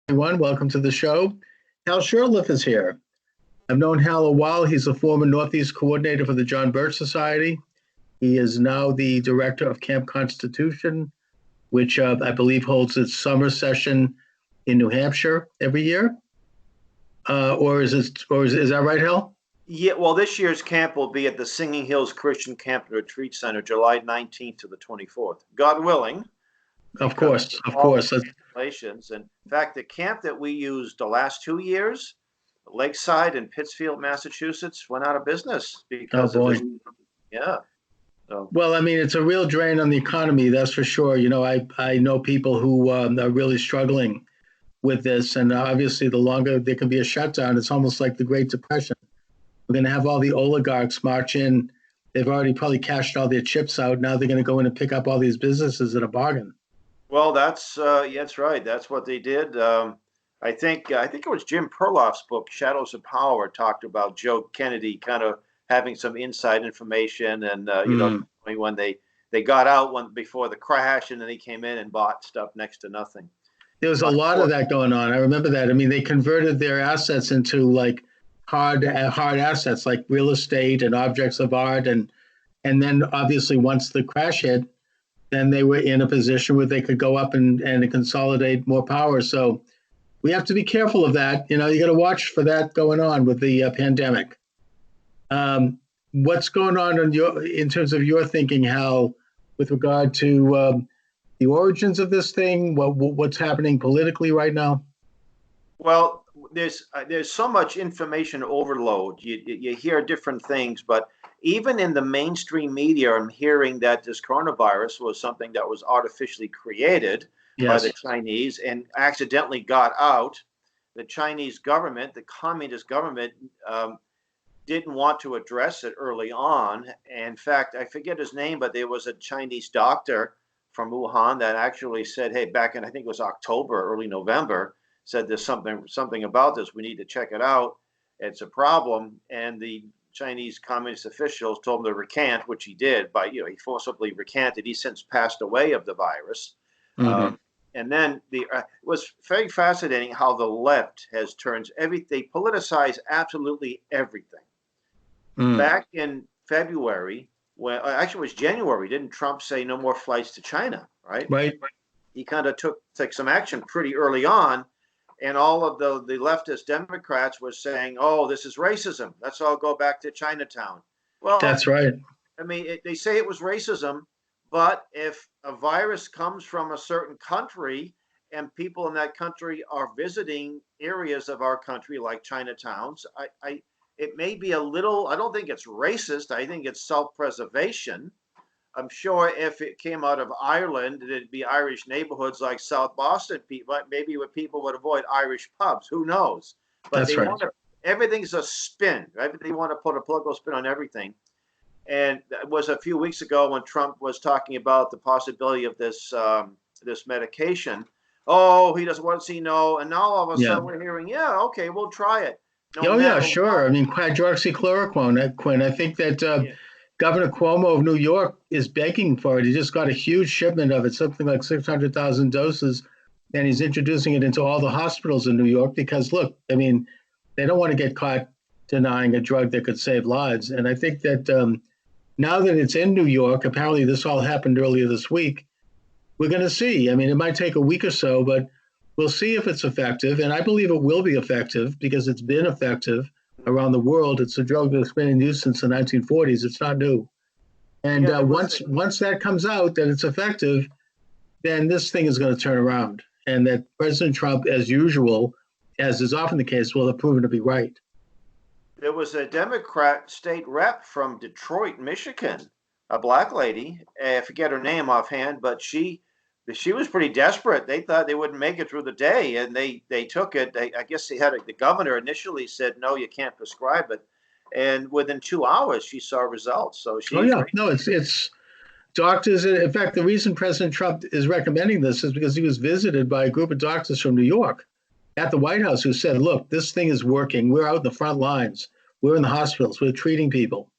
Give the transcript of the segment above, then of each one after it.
Everyone. Welcome to the show. Hal Shurtleff is here. I've known Hal a while. He's a former Northeast coordinator for the John Birch Society. He is now the director of Camp Constitution, which I believe holds its summer session in New Hampshire every year. Is that right, Hal? Yeah, well, this year's camp will be at the Singing Hills Christian Camp and Retreat Center, July 19th to the 24th, God willing. Of course. Relations. And in fact, the camp that we used the last 2 years, Lakeside in Pittsfield, Massachusetts, went out of business because of this. Yeah. So. Well, I mean, it's a real drain on the economy, that's for sure. You know, I know people who are really struggling with this, and obviously the longer there can be a shutdown, it's almost like the Great Depression. We're going to have all the oligarchs march in. They've already probably cashed all their chips out. Now they're going to go in and pick up all these businesses at a bargain. Well, that's right. That's what they did. I think it was Jim Perloff's book, Shadows of Power, talked about Joe Kennedy kind of having some inside information, and when they got out before the crash, and then they came in and bought stuff next to nothing. There was a lot of that going on. I remember that. I mean, they converted their assets into like hard assets, like real estate and objects of art, and then obviously once the crash hit, then they were in a position where they could go up and consolidate more power. So we have to be careful of that. You know, you got to watch for that going on with the pandemic. What's going on in terms of your thinking, Hal, with regard to the origins of this thing? What's happening politically right now? Well, there's so much information overload. You hear different things, but even in the mainstream media, I'm hearing that this coronavirus was something that was artificially created by the Chinese and accidentally got out. The Chinese government, the communist government, didn't want to address it early on. In fact, I forget his name, but there was a Chinese doctor from Wuhan that actually said, hey, back in, I think it was October, early November, said there's something about this. We need to check it out. It's a problem. And the Chinese communist officials told him to recant, which he did. He forcibly recanted. He's since passed away of the virus. Mm-hmm. And then it was very fascinating how the left has turned they politicize absolutely everything. Back in February, actually it was January, didn't Trump say no more flights to China, right? Right. He kind of took some action pretty early on, and all of the leftist Democrats were saying, oh, this is racism. Let's all go back to Chinatown. Well, that's right. I mean, they say it was racism, but if a virus comes from a certain country and people in that country are visiting areas of our country like Chinatowns, it may be a little, I don't think it's racist. I think it's self-preservation. I'm sure if it came out of Ireland, it'd be Irish neighborhoods like South Boston. Maybe people would avoid Irish pubs. Who knows? But that's right. Everything's a spin, right? They want to put a political spin on everything. And it was a few weeks ago when Trump was talking about the possibility of this medication. Oh, he doesn't want to see no. And now all of a sudden we're hearing, okay, we'll try it. Sure. I mean, hydroxychloroquine. I think that Governor Cuomo of New York is begging for it. He just got a huge shipment of it, something like 600,000 doses, and he's introducing it into all the hospitals in New York because, look, I mean, they don't want to get caught denying a drug that could save lives. And I think that now that it's in New York, apparently this all happened earlier this week, we're going to see. I mean, it might take a week or so, but we'll see if it's effective, and I believe it will be effective because it's been effective around the world. It's a drug that's been in use since the 1940s. It's not new. And once that comes out that it's effective, then this thing is going to turn around, and that President Trump, as usual, as is often the case, will have proven to be right. There was a Democrat state rep from Detroit, Michigan, a black lady. I forget her name offhand, but she was pretty desperate. They thought they wouldn't make it through the day, and they took it. I guess the governor initially said, no, you can't prescribe it. And within 2 hours, she saw results. So it's doctors. In fact, the reason President Trump is recommending this is because he was visited by a group of doctors from New York at the White House who said, look, this thing is working. We're out in the front lines. We're in the hospitals. We're treating people.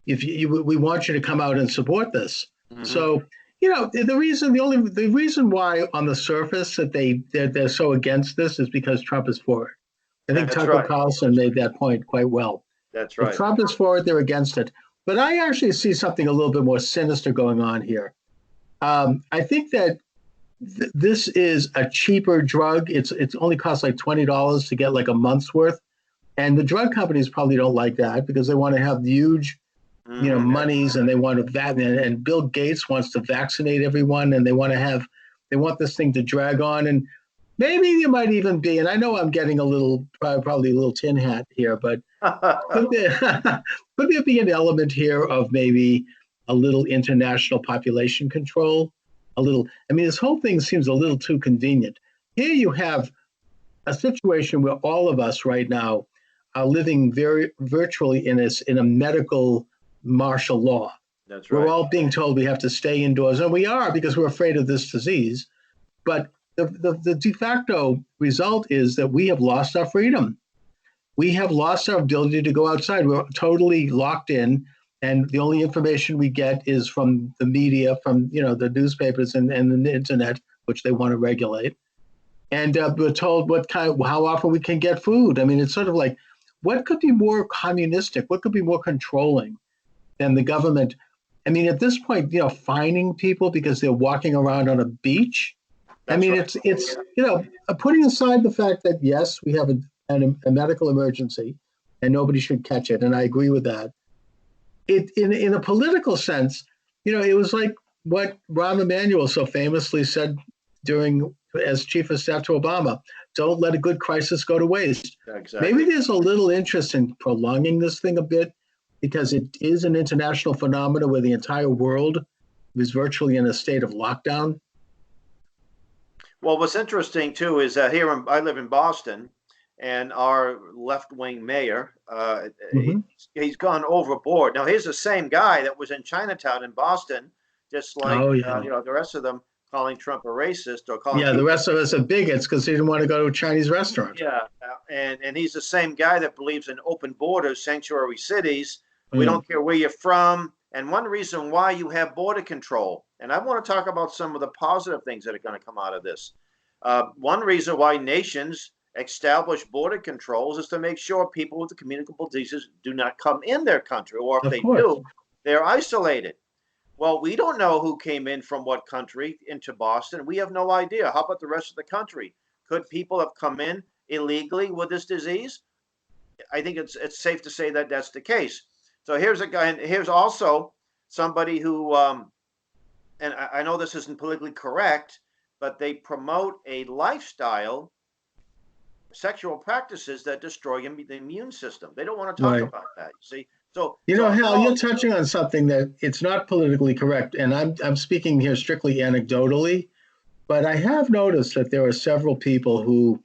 We want you to come out and support this. Mm-hmm. So, the reason why on the surface that they're so against this is because Trump is for it. I think That's Tucker right. Carlson made that point quite well. That's If right. Trump is for it, they're against it. But I actually see something a little bit more sinister going on here. I think that this is a cheaper drug. It's only costs like $20 to get like a month's worth, and the drug companies probably don't like that because they want to have huge, monies, and they want to and Bill Gates wants to vaccinate everyone, and they want this thing to drag on, and maybe there might even be, and I know I'm getting probably a little tin hat here, but could there, could there be an element here of maybe a little international population control? This whole thing seems a little too convenient. Here you have a situation where all of us right now are living very virtually in a medical martial law. That's right. We're all being told we have to stay indoors, and we are because we're afraid of this disease. But the de facto result is that we have lost our freedom. We have lost our ability to go outside. We're totally locked in, and the only information we get is from the media, from the newspapers and the internet, which they want to regulate. And we're told how often we can get food. I mean, it's sort of like, what could be more communistic? What could be more controlling than the government? I mean, at this point, fining people because they're walking around on a beach. That's right. It's putting aside the fact that yes, we have a medical emergency, and nobody should catch it, and I agree with that. In a political sense, it was like what Rahm Emanuel so famously said as chief of staff to Obama: "Don't let a good crisis go to waste." Exactly. Maybe there's a little interest in prolonging this thing a bit because it is an international phenomenon where the entire world is virtually in a state of lockdown. Well, what's interesting too is that I live in Boston, and our left-wing mayor, he's gone overboard. Now, here's the same guy that was in Chinatown in Boston, just like the rest of them, calling Trump a racist or calling the rest of us are bigots because he didn't want to go to a Chinese restaurant. Yeah, and he's the same guy that believes in open borders, sanctuary cities. We don't care where you're from. And one reason why you have border control, and I want to talk about some of the positive things that are going to come out of this. One reason why nations establish border controls is to make sure people with the communicable diseases do not come in their country, or if they do, they're isolated. Well, we don't know who came in from what country into Boston. We have no idea. How about the rest of the country? Could people have come in illegally with this disease? I think it's safe to say that that's the case. So here's a guy, and here's also somebody who, and I know this isn't politically correct, but they promote a lifestyle, sexual practices that destroy the immune system. They don't want to talk about that. See, so Hal, you're touching on something that it's not politically correct, and I'm speaking here strictly anecdotally, but I have noticed that there are several people who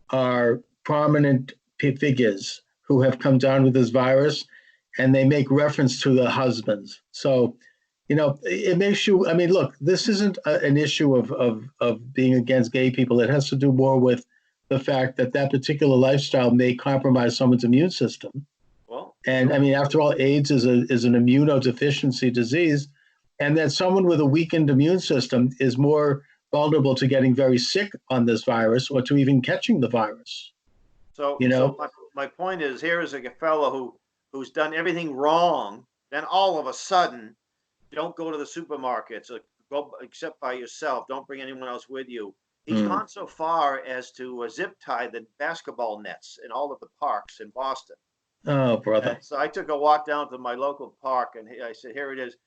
are prominent figures who have come down with this virus, and they make reference to the husbands. So, it makes you. I mean, look, this isn't an issue of being against gay people. It has to do more with the fact that particular lifestyle may compromise someone's immune system. Well, and I mean, after all, AIDS is an immunodeficiency disease, and that someone with a weakened immune system is more vulnerable to getting very sick on this virus or to even catching the virus. So my point is, here is a fellow who's done everything wrong. Then all of a sudden, don't go to the supermarkets, or go except by yourself. Don't bring anyone else with you. He's gone so far as to zip tie the basketball nets in all of the parks in Boston. Oh, brother. And so I took a walk down to my local park, and I said, here it is.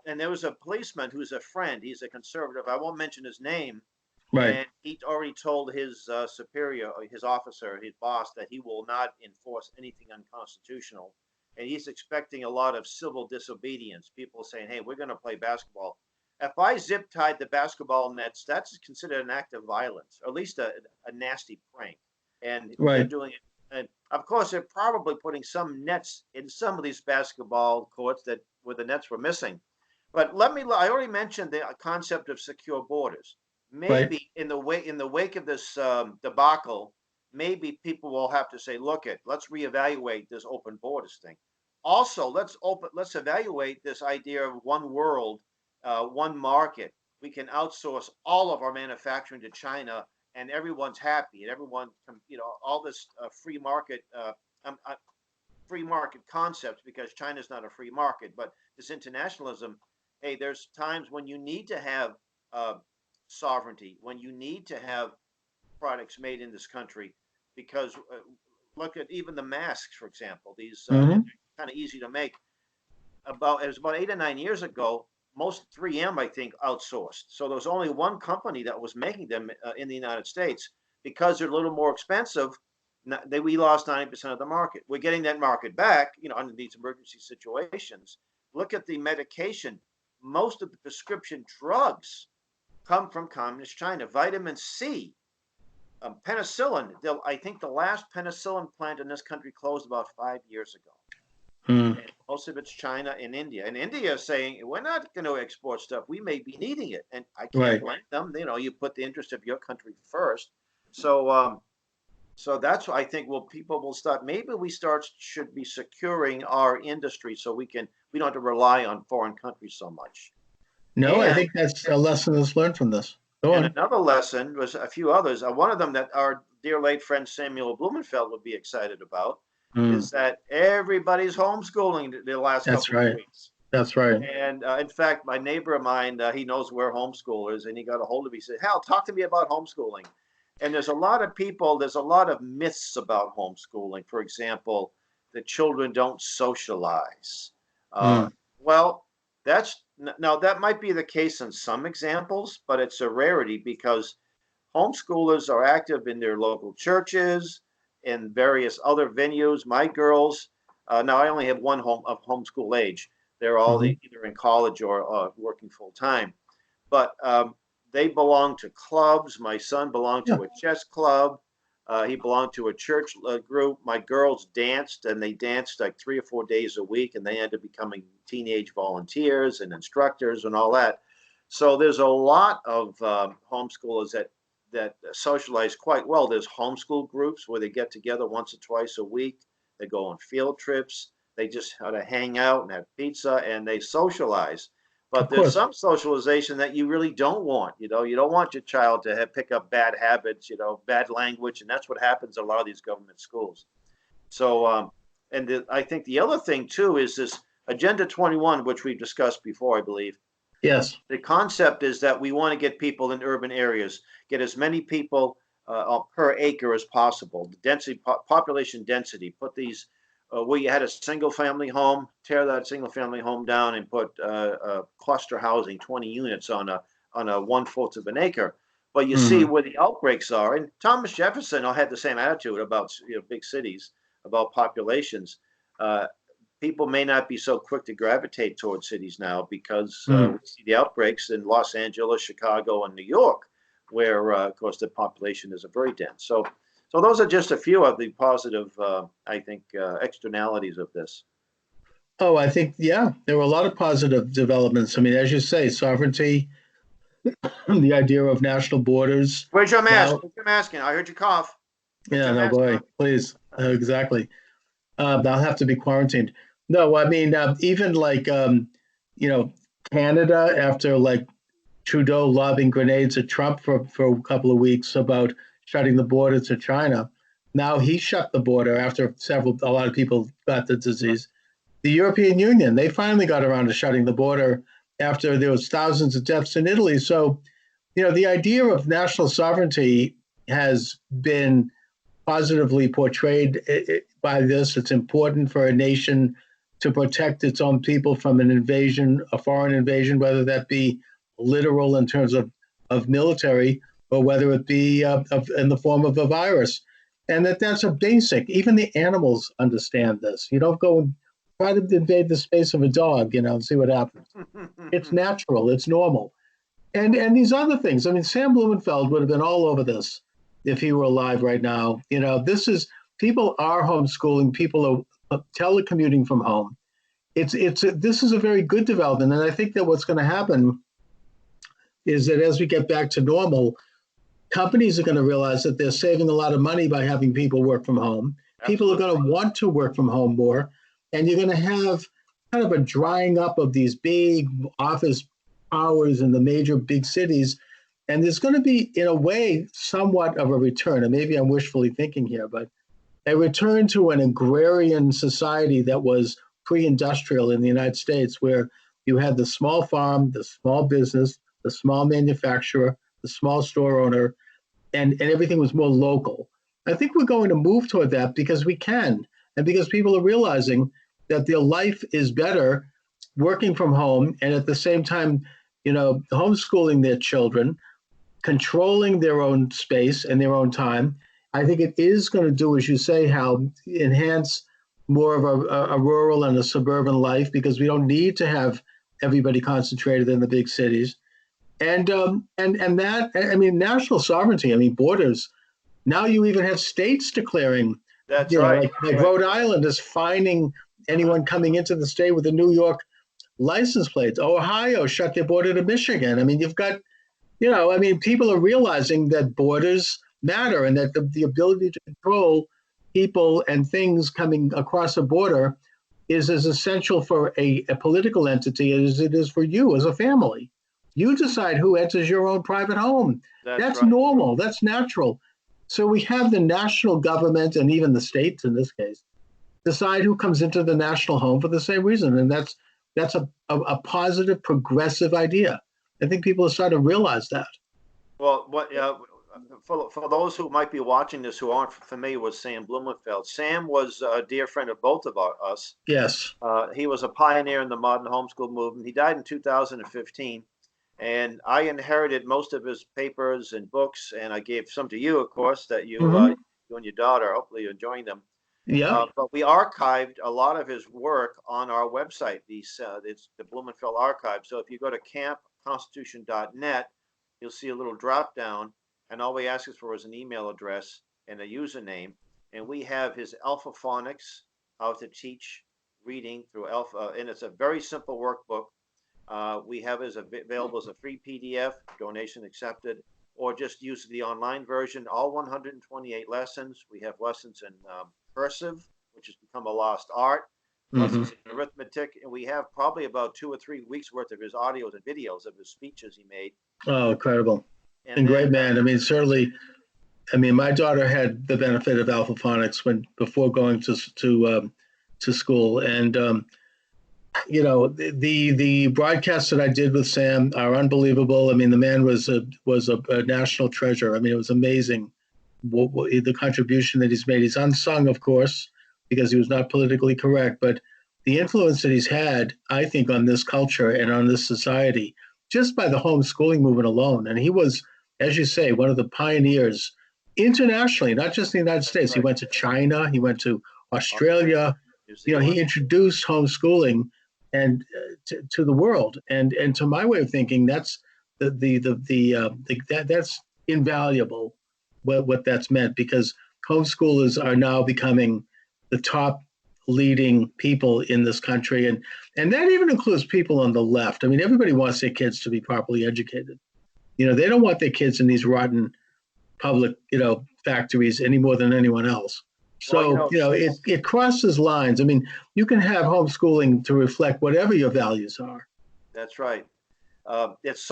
And there was a policeman who's a friend. He's a conservative. I won't mention his name. Right. And he already told his superior, his officer, his boss, that he will not enforce anything unconstitutional. And he's expecting a lot of civil disobedience. People saying, hey, we're going to play basketball. If I zip tied the basketball nets, that's considered an act of violence, or at least a nasty prank. And they're doing it. And of course, they're probably putting some nets in some of these basketball courts where the nets were missing. But I already mentioned the concept of secure borders. Maybe in the wake of this debacle, maybe people will have to say, let's reevaluate this open borders thing. Also, let's evaluate this idea of one world one market. We can outsource all of our manufacturing to China, and everyone's happy, and everyone, all this free market concepts, because China's not a free market, but this internationalism. Hey, there's times when you need to have sovereignty, when you need to have products made in this country, because look at even the masks, for example. These kind of easy to make. It was about 8 or 9 years ago. Most 3M, I think, outsourced. So there was only one company that was making them in the United States. Because they're a little more expensive, we lost 90% of the market. We're getting that market back, under these emergency situations. Look at the medication. Most of the prescription drugs come from communist China. Vitamin C, penicillin. I think the last penicillin plant in this country closed about 5 years ago. And most of it's China and India. And India is saying, we're not going to export stuff. We may be needing it. And I can't blame them. You put the interest of your country first. So that's why I think people will start. Maybe we should be securing our industry so we don't have to rely on foreign countries so much. No, I think that's a lesson that's learned from this. Go on. Another lesson was a few others. One of them that our dear late friend Samuel Blumenfeld would be excited about is that everybody's homeschooling the last couple of weeks. That's right. And in fact, my neighbor of mine, he knows we're homeschoolers, and he got a hold of me. He said, Hal, talk to me about homeschooling. And there's a lot of myths about homeschooling. For example, that children don't socialize. Well, that might be the case in some examples, but it's a rarity because homeschoolers are active in their local churches, in various other venues. My girls, now I only have one of homeschool age. They're all either in college or working full time, but they belong to clubs. My son belonged to a chess club. He belonged to a church group. My girls danced, and they danced like 3 or 4 days a week, and they ended up becoming teenage volunteers and instructors and all that. So there's a lot of homeschoolers that socialize quite well. There's homeschool groups where they get together once or twice a week. They go on field trips. They just how to hang out and have pizza, and they socialize. But there's some socialization that you really don't want. You don't want your child to pick up bad habits, bad language, and that's what happens in a lot of these government schools. So, I think the other thing too is this Agenda 21, which we've discussed before, I believe. Yes. The concept is that we want to get people in urban areas, get as many people per acre as possible. The density, population density. Put these. Where you had a single-family home, tear that single-family home down and put cluster housing, 20 units on a 1/4 of an acre. But you see where the outbreaks are. And Thomas Jefferson had the same attitude about big cities, about populations. People may not be so quick to gravitate towards cities now because we see the outbreaks in Los Angeles, Chicago, and New York, where, of course, the population is very dense. So those are just a few of the positive, I think, externalities of this. Oh, I think, there were a lot of positive developments. I mean, as you say, sovereignty, the idea of national borders. Where's your mask? Where's your mask? I heard you cough. Please. Exactly. I'll have to be quarantined. No, I mean, even like, Canada, after like Trudeau lobbing grenades at Trump for a couple of weeks about shutting the border to China. Now he shut the border after a lot of people got the disease. The European Union, they finally got around to shutting the border after there was thousands of deaths in Italy. So, the idea of national sovereignty has been positively portrayed by this. It's important for a nation to protect its own people from an invasion, a foreign invasion, whether that be literal in terms of military, or whether it be in the form of a virus. And that's a basic, even the animals understand this. You don't go and try to invade the space of a dog, and see what happens. It's natural, it's normal. And these other things, I mean, Sam Blumenfeld would have been all over this if he were alive right now. People are homeschooling, people are telecommuting from home. This is a very good development. And I think that what's going to happen is that as we get back to normal, companies are going to realize that they're saving a lot of money by having people work from home. Absolutely. People are going to want to work from home more, and you're going to have kind of a drying up of these big office towers in the major big cities. And there's going to be, in a way, somewhat of a return. And maybe I'm wishfully thinking here, but a return to an agrarian society that was pre-industrial in the United States, where you had the small farm, the small business, the small manufacturer, the small store owner, and everything was more local. I think we're going to move toward that because we can, and because people are realizing that their life is better working from home and at the same time, homeschooling their children, controlling their own space and their own time. I think it is going to do, as you say, Hal, enhance more of a rural and a suburban life because we don't need to have everybody concentrated in the big cities. And that, I mean, national sovereignty. I mean, borders. Now you even have states declaring. That's right. Like Rhode Island is fining anyone coming into the state with a New York license plate. Ohio shut their border to Michigan. I mean, you've got, I mean, people are realizing that borders matter and that the ability to control people and things coming across a border is as essential for a political entity as it is for you as a family. You decide who enters your own private home. That's right. Normal. That's natural. So we have the national government and even the states in this case decide who comes into the national home for the same reason. And that's a positive, progressive idea. I think people are starting to realize that. Well, for those who might be watching this who aren't familiar with Sam Blumenfeld, Sam was a dear friend of both of us. Yes. He was a pioneer in the modern homeschool movement. He died in 2015. And I inherited most of his papers and books, and I gave some to you, of course, that you and your daughter, hopefully you're enjoying them. Yeah. But we archived a lot of his work on our website. It's the Blumenfeld Archive. So if you go to campconstitution.net, you'll see a little drop down, and all we ask is for is an email address and a username. And we have his Alpha Phonics, how to teach reading through Alpha, and it's a very simple workbook. We have it available as a free PDF, donation accepted, or just use the online version, all 128 lessons. We have lessons in cursive, which has become a lost art, lessons in arithmetic, and we have probably about 2 or 3 weeks worth of his audios and videos of his speeches he made. Oh, incredible. And great man. I mean, certainly, my daughter had the benefit of Alpha Phonics before going to school. And, the broadcasts that I did with Sam are unbelievable. I mean, the man was a national treasure. I mean, it was amazing the contribution that he's made. He's unsung, of course, because he was not politically correct, but the influence that he's had, I think, on this culture and on this society, just by the homeschooling movement alone. And he was, as you say, one of the pioneers internationally, not just in the United States. Right. He went to China, he went to Australia. He introduced homeschooling and to the world. And to my way of thinking, that's that's invaluable. What that's meant, because homeschoolers are now becoming the top leading people in this country, and that even includes people on the left. I mean, everybody wants their kids to be properly educated. They don't want their kids in these rotten public, factories any more than anyone else. So, it crosses lines. I mean, you can have homeschooling to reflect whatever your values are. That's right. It's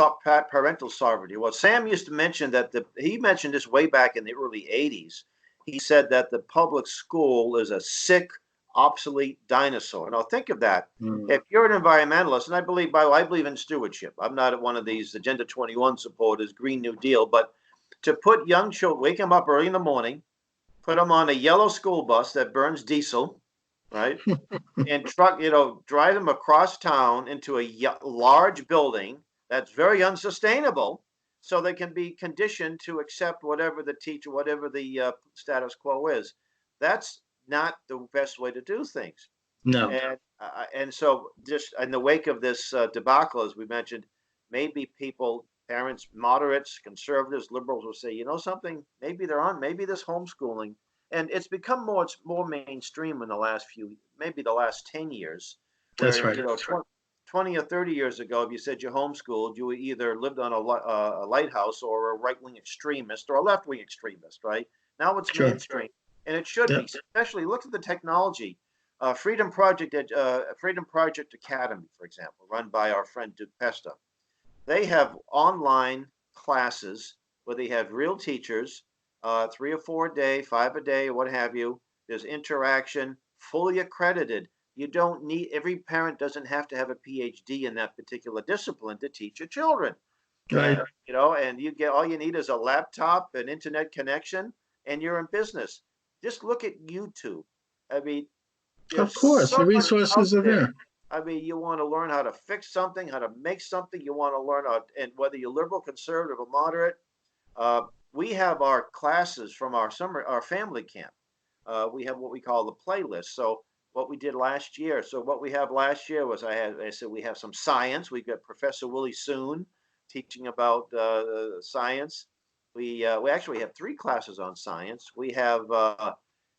parental sovereignty. Well, Sam used to mention that he mentioned this way back in the early 80s. He said that the public school is a sick, obsolete dinosaur. Now, think of that. If you're an environmentalist, and I believe in stewardship. I'm not one of these Agenda 21 supporters, Green New Deal, but to put young children, wake them up early in the morning, put them on a yellow school bus that burns diesel, right? And drive them across town into a large building that's very unsustainable, so they can be conditioned to accept whatever the teacher, whatever the status quo is. That's not the best way to do things. No. And so just in the wake of this debacle, as we mentioned, maybe parents, moderates, conservatives, liberals will say, something, maybe this homeschooling. And it's become more mainstream in the last maybe the last 10 years. Where, that's right. 20 or 30 years ago, if you said you homeschooled, you either lived on a lighthouse or a right-wing extremist or a left-wing extremist, right? Now it's mainstream, and it should be. Especially look at the technology. Freedom Project Academy, for example, run by our friend Duke Pesta. They have online classes where they have real teachers, 3 or 4 a day, 5 a day, what have you. There's interaction, fully accredited. You don't need, every parent doesn't have to have a PhD in that particular discipline to teach your children. Right. And, you know, and you get, all you need is a laptop, an internet connection, and you're in business. Just look at YouTube. I mean, Of there's course, so the much out resources are there. there. I mean, you want to learn how to fix something, how to make something. You want to learn how, and whether you're liberal, conservative, or moderate. Uh, we have our classes from our family camp. We have what we call the playlist. So what we did last year. So what we have last year was I said we have some science. We got Professor Willie Soon teaching about science. We actually have 3 classes on science. We have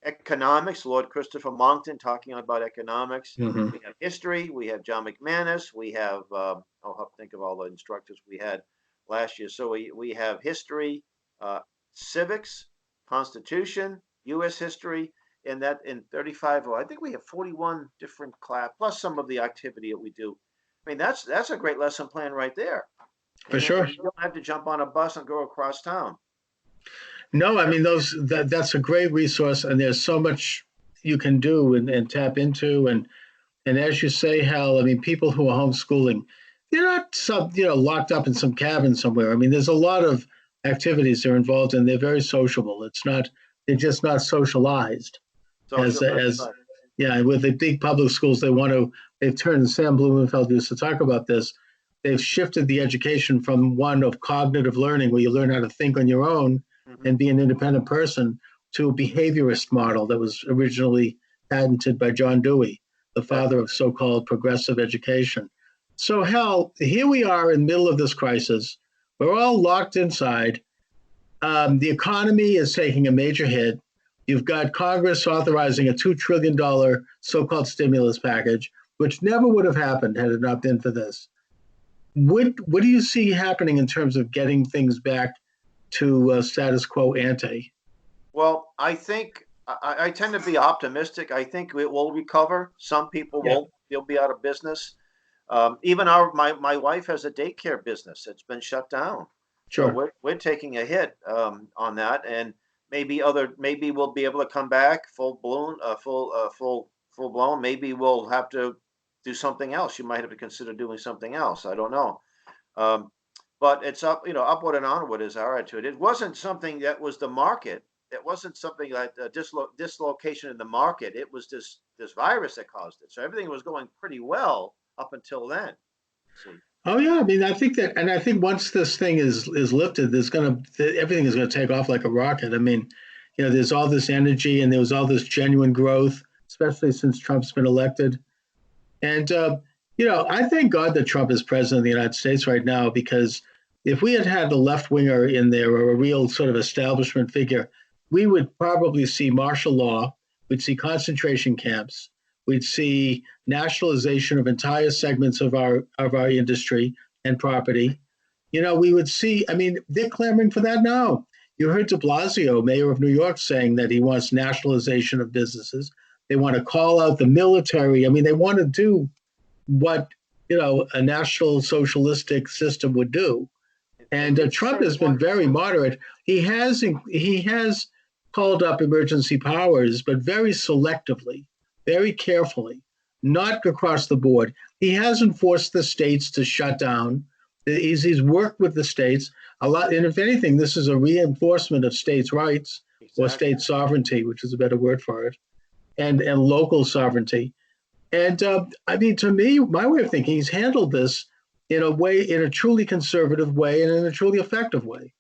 economics. Lord Christopher Monckton talking about economics. Hmm. We have history. We have John McManus. We have I'll have to think of all the instructors we had last year. So we have history, uh, civics, Constitution, U.S. history, and that in 35. Oh, I think we have 41 different class plus some of the activity that we do. I mean, that's a great lesson plan right there. For And sure. you don't have to jump on a bus and go across town. No, I mean that's a great resource, and there's so much you can do and tap into, and as you say, Hal, I mean people who are homeschooling, they're not locked up in some cabin somewhere. I mean, there's a lot of activities they're involved in. They're very sociable. It's not they're just not socialized Social, that's as right. yeah. With the big public schools, they've turned. Sam Blumenfeld used to talk about this. They've shifted the education from one of cognitive learning, where you learn how to think on your own Hmm. and be an independent person, to a behaviorist model that was originally patented by John Dewey, the That's father of so-called progressive education. So, Hal, here we are in the middle of this crisis. We're all locked inside. The economy is taking a major hit. You've got Congress authorizing a $2 trillion so-called stimulus package, which never would have happened had it not been for this. What do you see happening in terms of getting things back to status quo ante? well. I think I tend to be optimistic. I think it will recover. Some people Yeah, won't. They'll be out of business. Even my wife has a daycare business. It's been shut down. So sure. we're taking a hit on that, and maybe we'll be able to come back full blown. Maybe we'll have to do something else. You might have to consider doing something else. I don't know. Um, but it's up, upward and onward is our attitude. It wasn't something that was the market. It wasn't something like a dislocation in the market. It was this virus that caused it. So everything was going pretty well up until then. See. Oh yeah, I mean, I think that, and I think once this thing is lifted, everything is gonna take off like a rocket. I mean, there's all this energy and there was all this genuine growth, especially since Trump's been elected. And I thank God that Trump is president of the United States right now, because if we had had a left winger in there or a real sort of establishment figure, we would probably see martial law, we'd see concentration camps, we'd see nationalization of entire segments of our industry and property. We would see. I mean, they're clamoring for that now. You heard De Blasio, mayor of New York, saying that he wants nationalization of businesses. They want to call out the military. I mean, they want to do what a national socialistic system would do. And And did he Trump say he has been wants? very moderate. He has called up emergency powers, but very selectively, very carefully, not across the board. He hasn't forced the states to shut down. He's worked with the states a lot, and if anything, this is a reinforcement of states' rights or Exactly. state sovereignty, which is a better word for it, and local sovereignty. And I mean, to me, my way of thinking, he's handled this in a truly conservative way and in a truly effective way.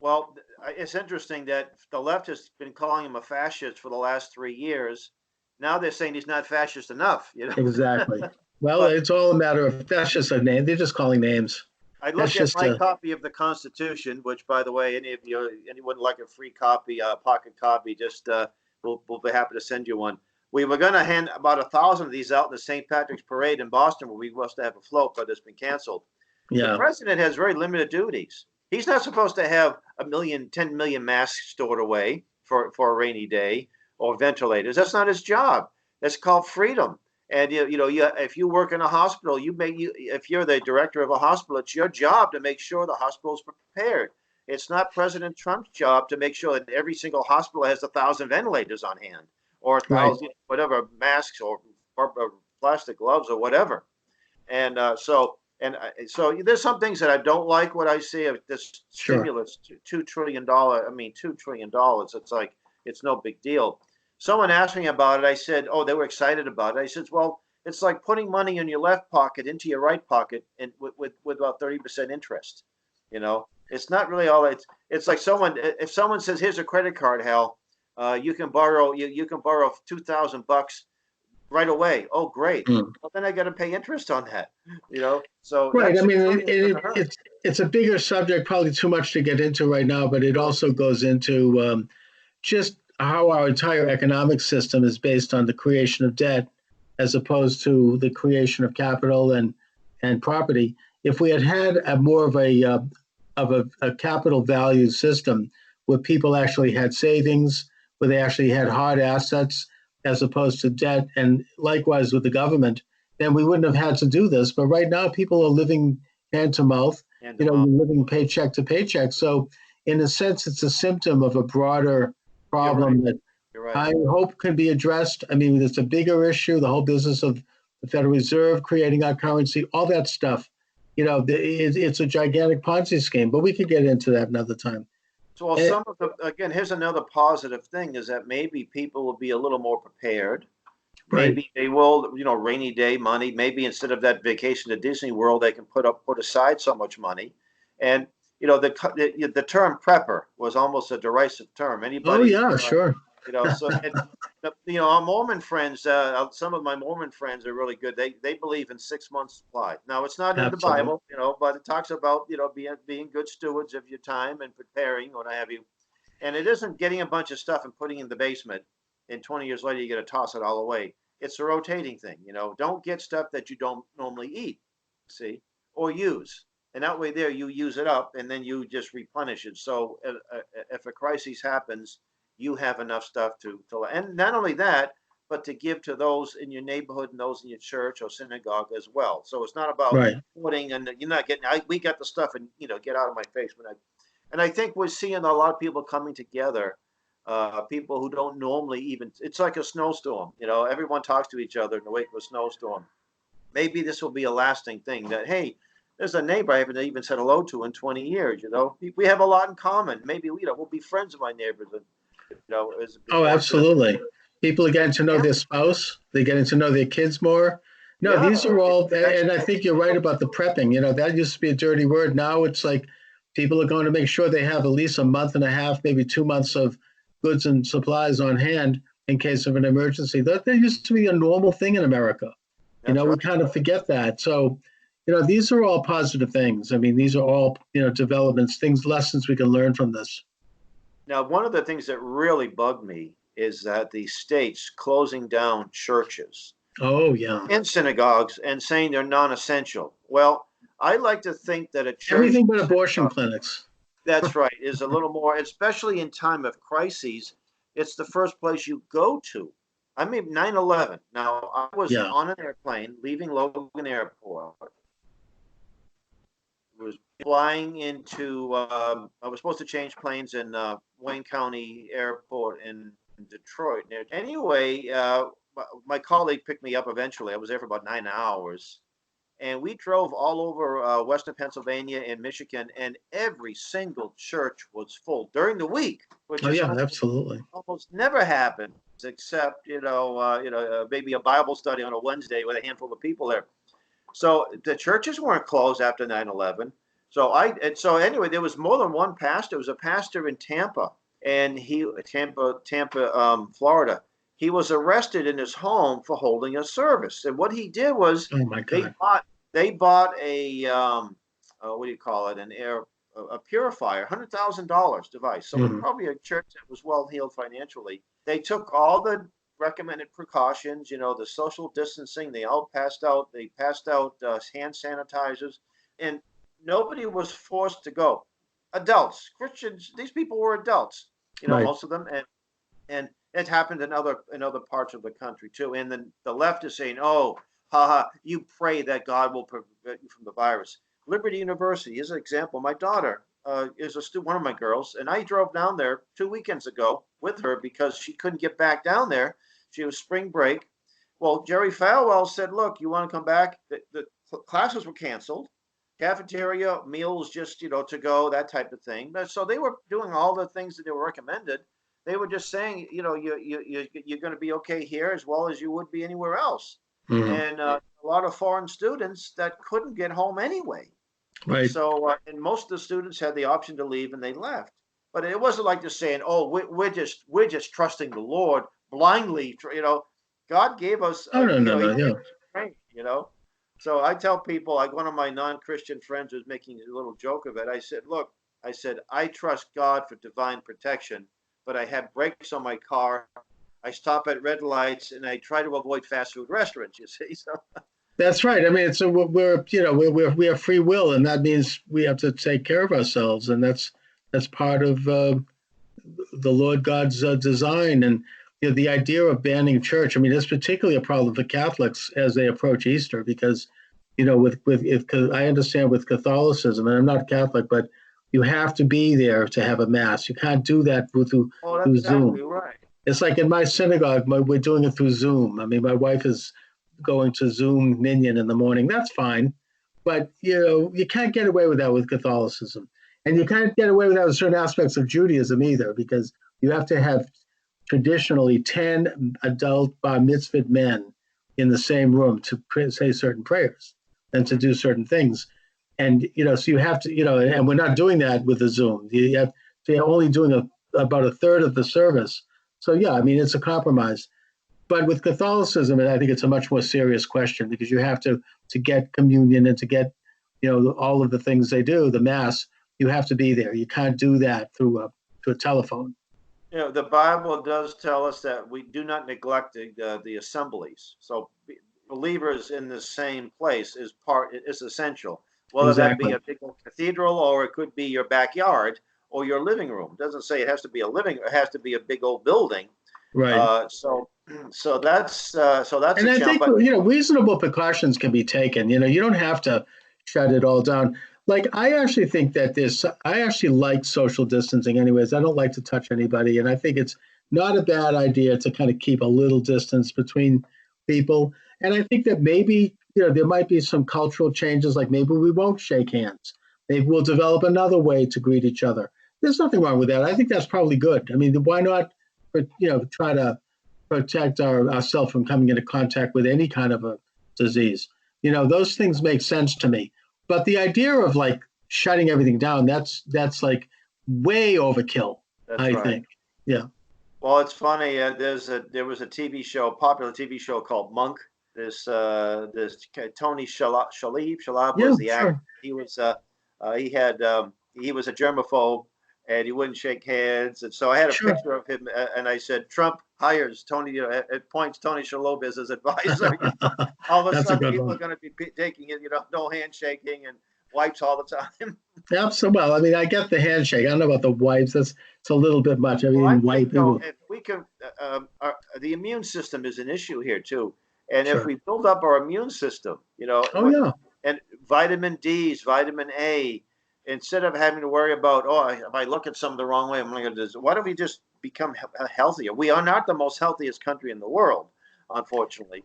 Well, it's interesting that the left has been calling him a fascist for the last 3 years. Now they're saying he's not fascist enough. Exactly. Well, But it's all a matter of that's just a name. They're just calling names. I That's look at just my a copy of the Constitution, which, by the way, anyone like a free copy, pocket copy, just we'll be happy to send you one. We were going to hand about 1,000 of these out in the St. Patrick's Parade in Boston, where we must have a float, but it's been canceled. The yeah. president has very limited duties. He's not supposed to have 10 million masks stored away for a rainy day or ventilators. That's not his job. That's called freedom. And if you work in a hospital, if you're the director of a hospital, it's your job to make sure the hospital is prepared. It's not President Trump's job to make sure that every single hospital has 1,000 ventilators on hand, or Right. 1,000 whatever masks or plastic gloves or whatever. And so there's some things that I don't like what I see of this Sure. stimulus, $2 trillion. I mean, $2 trillion. It's like it's no big deal. Someone asked me about it. I said, "Oh, they were excited about it." I said, "Well, it's like putting money in your left pocket into your right pocket, and with about 30% interest. It's not really all. It's like if someone says, "Here's a credit card, Hal, you can borrow $2,000 right away." Oh, great. Mm. Well, then I got to pay interest on that. So Right. that I mean, 6 trillion is going to hurt. it's a bigger subject, probably too much to get into right now, but it also goes into just how our entire economic system is based on the creation of debt as opposed to the creation of capital and property. If we had had more of a capital value system where people actually had savings, where they actually had hard assets as opposed to debt, and likewise with the government, then we wouldn't have had to do this. But right now, people are living hand to mouth, And living paycheck to paycheck. So, in a sense, it's a symptom of a broader you're right. problem that You're right. I hope can be addressed. I mean, it's a bigger issue, the whole business of the Federal Reserve creating our currency, all that stuff. It's a gigantic Ponzi scheme, but we could get into that another time. So, well, And, again, here's another positive thing is that maybe people will be a little more prepared. right. Maybe they will, rainy day money. Maybe instead of that vacation to Disney World, they can put aside so much money. And the term prepper was almost a derisive term. Oh, Anybody, yeah, sure. so our Mormon friends, some of my Mormon friends are really good. They believe in 6 months supply. Now it's not in the Absolutely. Bible, but it talks about being good stewards of your time and preparing, what have you. And it isn't getting a bunch of stuff and putting it in the basement, and 20 years later you got to toss it all away. It's a rotating thing. Don't get stuff that you don't normally eat, see, or use. And that way there you use it up and then you just replenish it. So if a crisis happens, you have enough stuff and not only that, but to give to those in your neighborhood and those in your church or synagogue as well. So it's not about Right. putting, and you're not getting, we got the stuff and, get out of my face. And I think we're seeing a lot of people coming together, people who don't normally it's like a snowstorm. Everyone talks to each other in the wake of a snowstorm. Maybe this will be a lasting thing that, hey, there's a neighbor I haven't even said hello to in 20 years. We have a lot in common. Maybe we'll be friends with my neighbors. And, Oh, before absolutely. People are getting to know yeah, their spouse. They're getting to know their kids more. No, yeah, these are all, that's and I think you're right about the prepping. That used to be a dirty word. Now it's like people are going to make sure they have at least a month and a half, maybe 2 months of goods and supplies on hand in case of an emergency. That used to be a normal thing in America. that's We right. kind of forget that. So, these are all positive things. I mean, these are all, developments, lessons we can learn from this. Now, one of the things that really bugged me is that the state's closing down churches Oh, yeah. and synagogues and saying they're non-essential. Well, I like to think that a church, Everything but abortion clinics. that's right, is a little more, especially in time of crises. It's the first place you go to. I mean, 9/11. Now, I was Yeah. on an airplane leaving Logan Airport. Was flying into. I was supposed to change planes in Wayne County Airport in Detroit. Anyway, my colleague picked me up eventually. I was there for about 9 hours. And we drove all over Western Pennsylvania and Michigan, and every single church was full during the week, which Oh, is yeah, absolutely. almost never happens, except maybe a Bible study on a Wednesday with a handful of people there. So the churches weren't closed after 9/11. So anyway, there was more than one pastor. There was a pastor in Tampa, and Tampa, Florida. He was arrested in his home for holding a service. And what he did was Oh, my they God. bought they bought a what do you call it? A purifier, $100,000 device. So Mhm. probably a church that was well heeled financially. They took all the recommended precautions, the social distancing. They passed out hand sanitizers, and nobody was forced to go. Adults, Christians, these people were adults, Right. most of them, and It happened in other parts of the country too. And then the left is saying, "Oh, haha, you pray that God will prevent you from the virus." Liberty University is an example. My daughter is a student, one of my girls, and I drove down there 2 weekends ago with her because she couldn't get back down there. She was spring break. Well, Jerry Falwell said, "Look, you want to come back?" The classes were canceled, cafeteria meals just to go, that type of thing. So they were doing all the things that they were recommended. They were just saying, you're going to be okay here as well as you would be anywhere else. Mhm. And a lot of foreign students that couldn't get home anyway. Right. So, and most of the students had the option to leave and they left. But it wasn't like just saying, "Oh, we're just trusting the Lord blindly." God gave us, Oh, no, no, He no. gave Yeah. us strength. So I tell people, like one of my non-Christian friends was making a little joke of it. I said, "Look, I trust God for divine protection, but I have brakes on my car. I stop at red lights and I try to avoid fast food restaurants." You see, so That's right. I mean, so we have free will, and that means we have to take care of ourselves, and that's part of the Lord God's design. And the idea of banning church. I mean, it's particularly a problem for Catholics as they approach Easter, because cause I understand with Catholicism, and I'm not Catholic, but you have to be there to have a mass. You can't do that that's through exactly Zoom. right. It's like in my synagogue, we're doing it through Zoom. I mean, my wife is going to Zoom Minyan in the morning. That's fine. But, you can't get away with that with Catholicism. And you can't get away with that with certain aspects of Judaism either, because you have to have traditionally 10 adult bar mitzvah men in the same room to say certain prayers and to do certain things. And, so you have to, and we're not doing that with the Zoom. So you're only doing about a third of the service. So, yeah, I mean, it's a compromise. But with Catholicism, I think it's a much more serious question, because you have to get communion and to get, all of the things they do, the mass, you have to be there. You can't do that through a telephone. The Bible does tell us that we do not neglect the assemblies. So believers in the same place is essential. Whether that be Exactly. a big old cathedral or it could be your backyard or your living room. It doesn't say it has to be it has to be a big old building. Right. So that's And a I challenge. think, But reasonable precautions can be taken. You don't have to shut it all down. Like, I actually think that I actually like social distancing anyways. I don't like to touch anybody. And I think it's not a bad idea to kind of keep a little distance between people. And I think that maybe, there might be some cultural changes, like maybe we won't shake hands. Maybe we'll develop another way to greet each other. There's nothing wrong with that. I think that's probably good. I mean, why not, try to protect ourselves from coming into contact with any kind of a disease. Those things make sense to me. But the idea of like shutting everything down, that's like way overkill, that's I right. think. Yeah. Well, it's funny. There was a TV show, popular TV show called Monk. This Tony Shalhoub Yeah, was the actor. sure. He was a germaphobe and he wouldn't shake hands. And so I had a Sure. picture of him and I said, "Trump hires Tony, appoints Tony Shalhoub as his advisor." All of a That's a sudden, good people are one. going to be taking it, no handshaking and wipes all the time. Absolutely. Well, I mean, I get the handshake. I don't know about the wipes. It's a little bit much. I Well, I mean, think wipe. though, if we can, the immune system is an issue here too, and if Sure. we build up our immune system, Oh, yeah. and vitamin D's, vitamin A, instead of having to worry about, oh, if I look at something the wrong way, I'm going to do this. Why don't we just become healthier? We are not the most healthiest country in the world, unfortunately,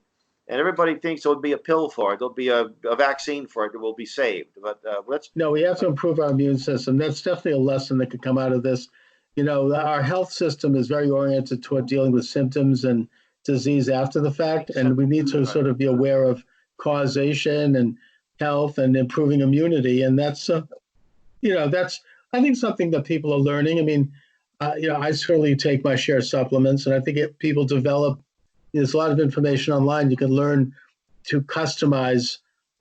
and everybody thinks there'll be a pill for it, there'll be a vaccine for it, it will be saved. But let's. No, we have to improve our immune system. That's definitely a lesson that could come out of this. Our health system is very oriented toward dealing with symptoms and disease after the fact, and we need to sort of be aware of causation and health and improving immunity. And that's I think something that people are learning. I mean, I certainly take my share of supplements, and I think people develop. There's a lot of information online. You can learn to customize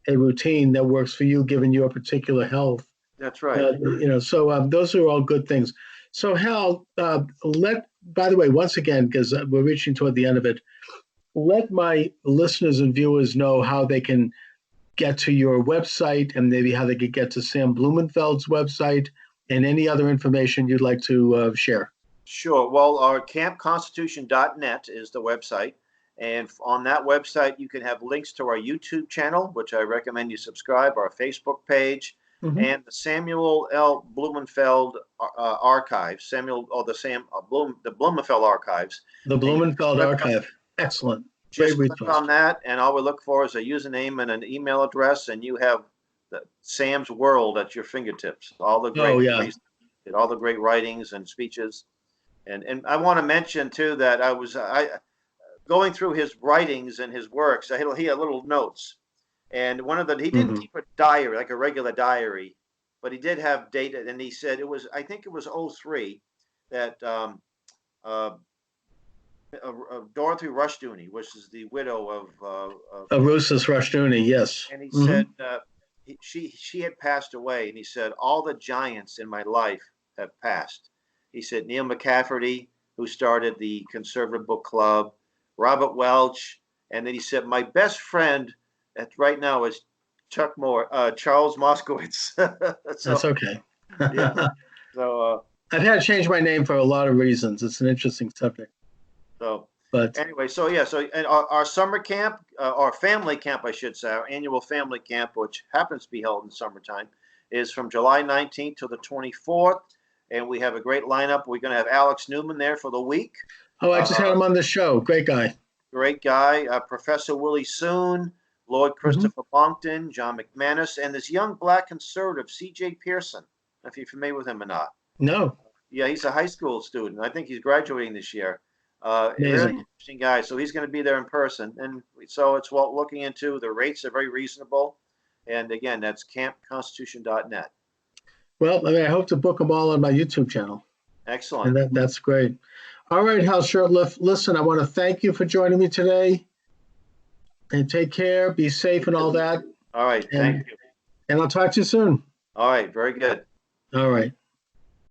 a routine that works for you, given your particular health. That's right. So those are all good things. So Hal, by the way, once again, because we're reaching toward the end of it, let my listeners and viewers know how they can get to your website and maybe how they could get to Sam Blumenfeld's website and any other information you'd like to share. Sure. Well, our campconstitution.net is the website. And on that website, you can have links to our YouTube channel, which I recommend you subscribe, our Facebook page, and the Samuel L. Blumenfeld archives, the Blumenfeld archives. The Blumenfeld archive. Excellent. Just Great click resource. on that, and all we look for is a username and an email address, and you have Sam's world at your fingertips. All the great, all the great writings and speeches. And I want to mention too that I going through his writings and his works. He had little notes, and one of he didn't keep a diary like a regular diary, but he did have data. And he said I think it was 2003 that Dorothy Rushdoony, which is the widow of Rousas Rushdoony, yes. And he said she had passed away, and he said all the giants in my life have passed. He said Neil McCafferty, who started the Conservative Book Club, Robert Welch, and then he said my best friend right now is Charles Moscowitz. That's okay. Yeah. So I've had to change my name for a lot of reasons. It's an interesting subject. So, but anyway, so and our summer camp, our family camp, I should say, our annual family camp, which happens to be held in summertime, is from July 19th to the 24th. And we have a great lineup. We're going to have Alex Newman there for the week. Oh, I just had him on the show. Great guy. Great guy. Professor Willie Soon, Lord Christopher Monckton, John McManus, and this young black conservative, C.J. Pearson. If you're familiar with him or not. No. Yeah, he's a high school student. I think he's graduating this year. Really interesting guy. So he's going to be there in person. And so it's what looking into. The rates are very reasonable. And again, that's campconstitution.net. Well, I hope to book them all on my YouTube channel. Excellent. And that's great. All right, Hal Shurtleff, listen, I want to thank you for joining me today. And take care, be safe and all that. All right, thank you. And I'll talk to you soon. All right, very good. All right.